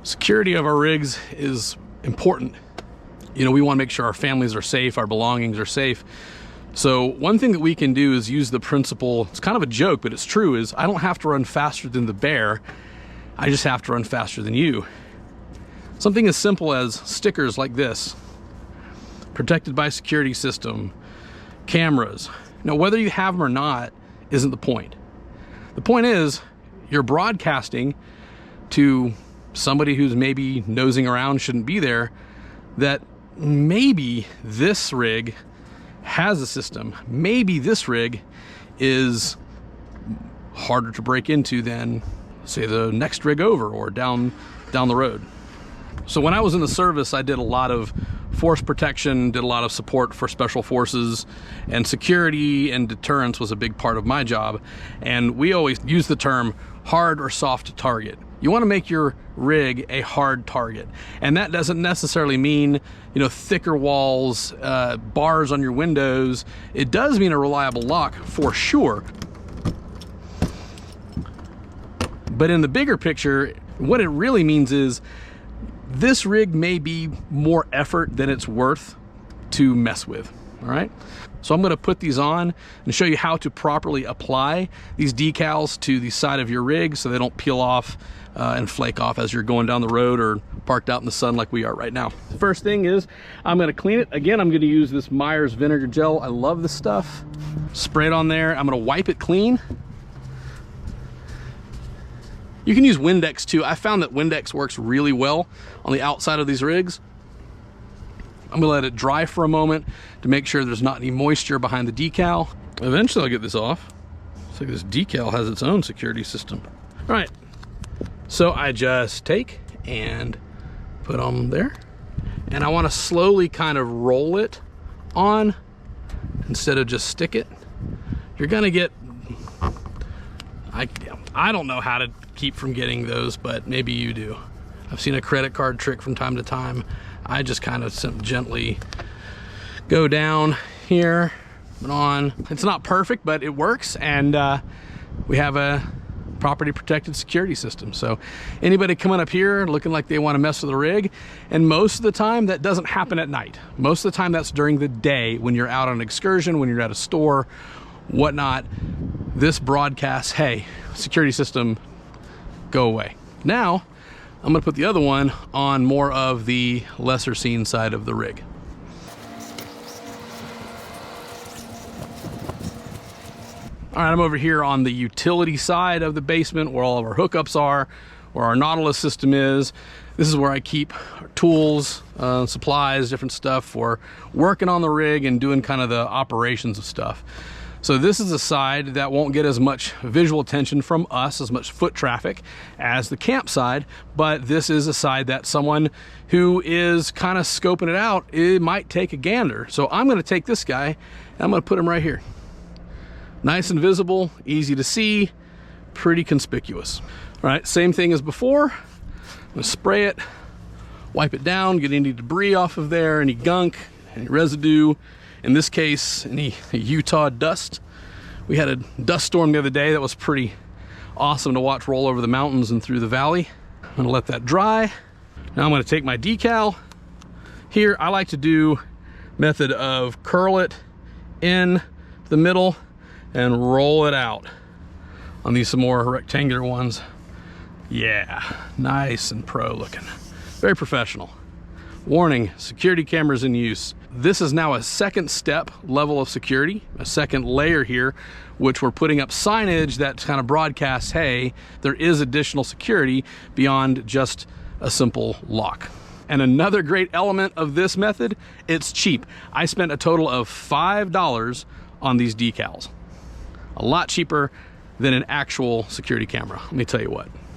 Security of our rigs is important. You know, we want to make sure our families are safe, our belongings are safe. So one thing that we can do is use the principle, it's kind of a joke, but it's true, is I don't have to run faster than the bear, I just have to run faster than you. Something as simple as stickers like this, protected by security system, cameras. Now, whether you have them or not isn't the point. The point is, you're broadcasting to somebody who's maybe nosing around, shouldn't be there, that maybe this rig has a system. Maybe this rig is harder to break into than, say, the next rig over or down the road. So when I was in the service, I did a lot of force protection, did a lot of support for special forces, and security and deterrence was a big part of my job. And we always use the term hard or soft target. You want to make your rig a hard target. And that doesn't necessarily mean, you know, thicker walls, bars on your windows. It does mean a reliable lock for sure. But in the bigger picture, what it really means is this rig may be more effort than it's worth to mess with, all right? So I'm gonna put these on and show you how to properly apply these decals to the side of your rig so they don't peel off and flake off as you're going down the road or parked out in the sun like we are right now. The first thing is I'm gonna clean it. Again, I'm gonna use this Myers vinegar gel. I love this stuff. Spray it on there. I'm gonna wipe it clean. You can use Windex too. I found that Windex works really well on the outside of these rigs. I'm gonna let it dry for a moment to make sure there's not any moisture behind the decal. Eventually I'll get this off. Looks like this decal has its own security system. All right, so I just take and put them there. And I wanna slowly kind of roll it on instead of just stick it. You're gonna get, I don't know how to keep from getting those, but maybe you do. I've seen a credit card trick from time to time. I just kind of gently go down here and on. It's not perfect, but it works, and we have a property protected security system. So anybody coming up here looking like they want to mess with the rig, and most of the time that doesn't happen at night. Most of the time that's during the day when you're out on an excursion, when you're at a store, whatnot. This broadcasts, hey, security system, go away. Now, I'm gonna put the other one on more of the lesser seen side of the rig. All right, I'm over here on the utility side of the basement where all of our hookups are, where our Nautilus system is. This is where I keep our tools, supplies, different stuff for working on the rig and doing kind of the operations of stuff. So this is a side that won't get as much visual attention from us, as much foot traffic as the camp side, but this is a side that someone who is kind of scoping it out, it might take a gander. So I'm gonna take this guy and I'm gonna put him right here. Nice and visible, easy to see, pretty conspicuous. All right, same thing as before. I'm gonna spray it, wipe it down, get any debris off of there, any gunk, any residue. In this case, any Utah dust. We had a dust storm the other day that was pretty awesome to watch roll over the mountains and through the valley. I'm gonna let that dry. Now I'm gonna take my decal. Here, I like to do method of curl it in the middle and roll it out on these some more rectangular ones. Yeah, nice and pro looking. Very professional. Warning, security cameras in use. This is now a second step level of security, a second layer here, which we're putting up signage that kind of broadcasts, hey, there is additional security beyond just a simple lock. And another great element of this method, it's cheap. I spent a total of $5 on these decals. A lot cheaper than an actual security camera, let me tell you what.